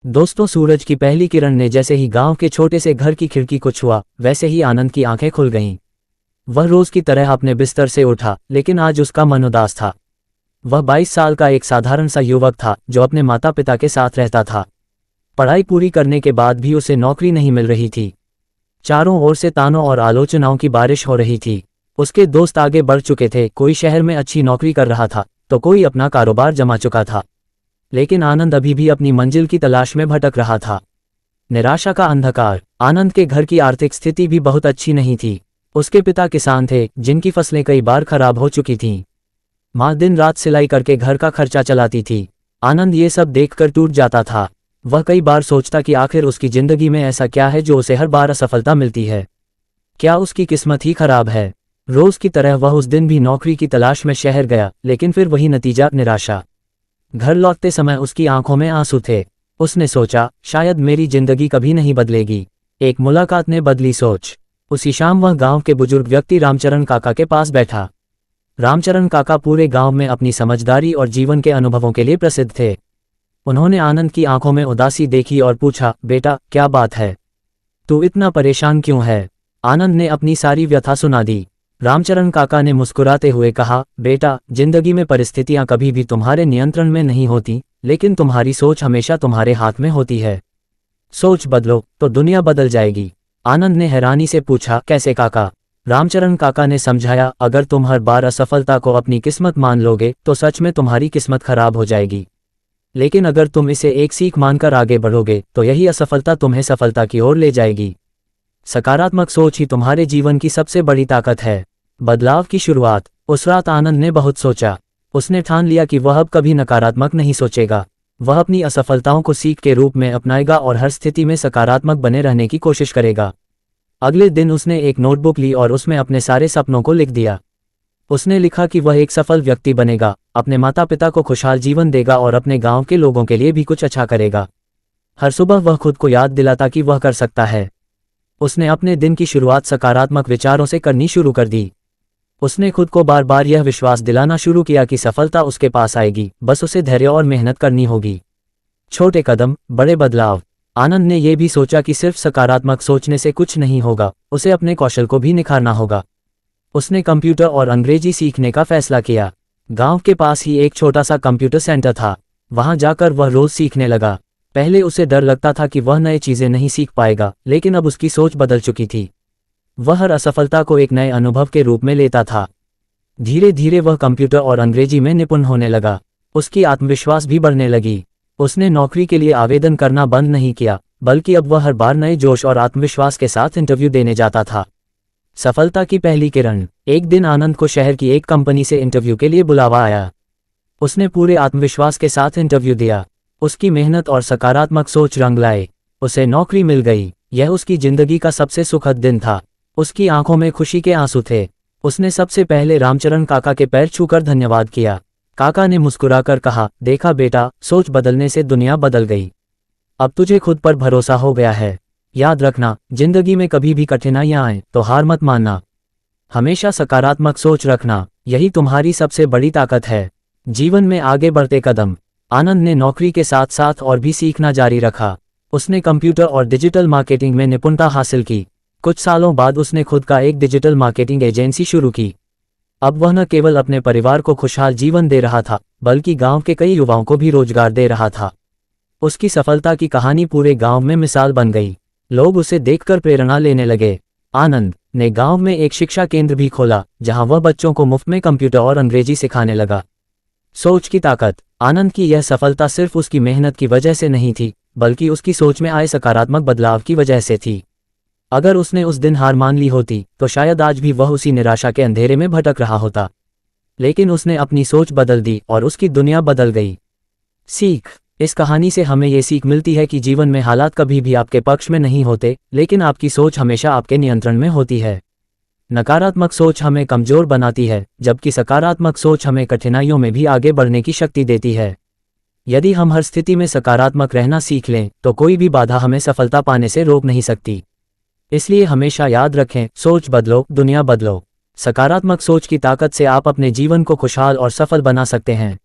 दोस्तों, सूरज की पहली किरण ने जैसे ही गांव के छोटे से घर की खिड़की को छुआ, वैसे ही आनंद की आंखें खुल गईं। वह रोज की तरह अपने बिस्तर से उठा, लेकिन आज उसका मन उदास था। वह 22 साल का एक साधारण सा युवक था जो अपने माता पिता के साथ रहता था। पढ़ाई पूरी करने के बाद भी उसे नौकरी नहीं मिल रही थी। चारों ओर से तानों और आलोचनाओं की बारिश हो रही थी। उसके दोस्त आगे बढ़ चुके थे, कोई शहर में अच्छी नौकरी कर रहा था तो कोई अपना कारोबार जमा चुका था। लेकिन आनंद अभी भी अपनी मंजिल की तलाश में भटक रहा था। निराशा का अंधकार। आनंद के घर की आर्थिक स्थिति भी बहुत अच्छी नहीं थी। उसके पिता किसान थे, जिनकी फसलें कई बार खराब हो चुकी थीं। माँ दिन रात सिलाई करके घर का खर्चा चलाती थी। आनंद ये सब देखकर टूट जाता था। वह कई बार सोचता कि आखिर उसकी जिंदगी में ऐसा क्या है जो उसे हर बार असफलता मिलती है। क्या उसकी किस्मत ही खराब है? रोज की तरह वह उस दिन भी नौकरी की तलाश में शहर गया, लेकिन फिर वही नतीजा, निराशा। घर लौटते समय उसकी आंखों में आंसू थे। उसने सोचा, शायद मेरी जिंदगी कभी नहीं बदलेगी। एक मुलाकात ने बदली सोच। उसी शाम वह गांव के बुजुर्ग व्यक्ति रामचरण काका के पास बैठा। रामचरण काका पूरे गांव में अपनी समझदारी और जीवन के अनुभवों के लिए प्रसिद्ध थे। उन्होंने आनंद की आंखों में उदासी देखी और पूछा, बेटा, क्या बात है? तू इतना परेशान क्यों है? आनंद ने अपनी सारी व्यथा सुना दी। रामचरण काका ने मुस्कुराते हुए कहा, बेटा, जिंदगी में परिस्थितियां कभी भी तुम्हारे नियंत्रण में नहीं होती, लेकिन तुम्हारी सोच हमेशा तुम्हारे हाथ में होती है। सोच बदलो तो दुनिया बदल जाएगी। आनंद ने हैरानी से पूछा, कैसे काका? रामचरण काका ने समझाया, अगर तुम हर बार असफलता को अपनी किस्मत मान लोगे तो सच में तुम्हारी किस्मत खराब हो जाएगी। लेकिन अगर तुम इसे एक सीख मानकर आगे बढ़ोगे तो यही असफलता तुम्हें सफलता की ओर ले जाएगी। सकारात्मक सोच ही तुम्हारे जीवन की सबसे बड़ी ताकत है। बदलाव की शुरुआत। उस रात आनंद ने बहुत सोचा। उसने ठान लिया कि वह अब कभी नकारात्मक नहीं सोचेगा। वह अपनी असफलताओं को सीख के रूप में अपनाएगा और हर स्थिति में सकारात्मक बने रहने की कोशिश करेगा। अगले दिन उसने एक नोटबुक ली और उसमें अपने सारे सपनों को लिख दिया। उसने लिखा कि वह एक सफल व्यक्ति बनेगा, अपने माता पिता को खुशहाल जीवन देगा और अपने गांव के लोगों के लिए भी कुछ अच्छा करेगा। हर सुबह वह खुद को याद दिलाता कि वह कर सकता है। उसने अपने दिन की शुरुआत सकारात्मक विचारों से करनी शुरू कर दी। उसने खुद को बार बार यह विश्वास दिलाना शुरू किया कि सफलता उसके पास आएगी, बस उसे धैर्य और मेहनत करनी होगी। छोटे कदम, बड़े बदलाव। आनंद ने यह भी सोचा कि सिर्फ सकारात्मक सोचने से कुछ नहीं होगा, उसे अपने कौशल को भी निखारना होगा। उसने कंप्यूटर और अंग्रेजी सीखने का फैसला किया। गांव के पास ही एक छोटा सा कंप्यूटर सेंटर था। वहां जाकर वह रोज सीखने लगा। पहले उसे डर लगता था कि वह नए चीजें नहीं सीख पाएगा, लेकिन अब उसकी सोच बदल चुकी थी। वह हर असफलता को एक नए अनुभव के रूप में लेता था। धीरे धीरे वह कंप्यूटर और अंग्रेजी में निपुण होने लगा। उसकी आत्मविश्वास भी बढ़ने लगी। उसने नौकरी के लिए आवेदन करना बंद नहीं किया, बल्कि अब वह हर बार नए जोश और आत्मविश्वास के साथ इंटरव्यू देने जाता था। सफलता की पहली किरण। एक दिन आनंद को शहर की एक कंपनी से इंटरव्यू के लिए बुलावा आया। उसने पूरे आत्मविश्वास के साथ इंटरव्यू दिया। उसकी मेहनत और सकारात्मक सोच रंग लाए। उसे नौकरी मिल गई। यह उसकी जिंदगी का सबसे सुखद दिन था। उसकी आंखों में खुशी के आंसू थे। उसने सबसे पहले रामचरण काका के पैर छूकर धन्यवाद किया। काका ने मुस्कुराकर कहा, देखा बेटा, सोच बदलने से दुनिया बदल गई। अब तुझे खुद पर भरोसा हो गया है। याद रखना, जिंदगी में कभी भी कठिनाइयां आएं तो हार मत मानना। हमेशा सकारात्मक सोच रखना, यही तुम्हारी सबसे बड़ी ताकत है। जीवन में आगे बढ़ते कदम। आनंद ने नौकरी के साथ साथ और भी सीखना जारी रखा। उसने कंप्यूटर और डिजिटल मार्केटिंग में निपुणता हासिल की। कुछ सालों बाद उसने खुद का एक डिजिटल मार्केटिंग एजेंसी शुरू की। अब वह न केवल अपने परिवार को खुशहाल जीवन दे रहा था, बल्कि गांव के कई युवाओं को भी रोजगार दे रहा था। उसकी सफलता की कहानी पूरे गांव में मिसाल बन गई। लोग उसे देखकर प्रेरणा लेने लगे। आनंद ने गांव में एक शिक्षा केंद्र भी खोला, जहां वह बच्चों को मुफ्त में कंप्यूटर और अंग्रेजी सिखाने लगा। सोच की ताकत। आनंद की यह सफलता सिर्फ उसकी मेहनत की वजह से नहीं थी, बल्कि उसकी सोच में आए सकारात्मक बदलाव की वजह से थी। अगर उसने उस दिन हार मान ली होती तो शायद आज भी वह उसी निराशा के अंधेरे में भटक रहा होता। लेकिन उसने अपनी सोच बदल दी और उसकी दुनिया बदल गई। सीख। इस कहानी से हमें ये सीख मिलती है कि जीवन में हालात कभी भी आपके पक्ष में नहीं होते, लेकिन आपकी सोच हमेशा आपके नियंत्रण में होती है। नकारात्मक सोच हमें कमजोर बनाती है, जबकि सकारात्मक सोच हमें कठिनाइयों में भी आगे बढ़ने की शक्ति देती है। यदि हम हर स्थिति में सकारात्मक रहना सीख लें तो कोई भी बाधा हमें सफलता पाने से रोक नहीं सकती। इसलिए हमेशा याद रखें, सोच बदलो, दुनिया बदलो। सकारात्मक सोच की ताकत से आप अपने जीवन को खुशहाल और सफल बना सकते हैं।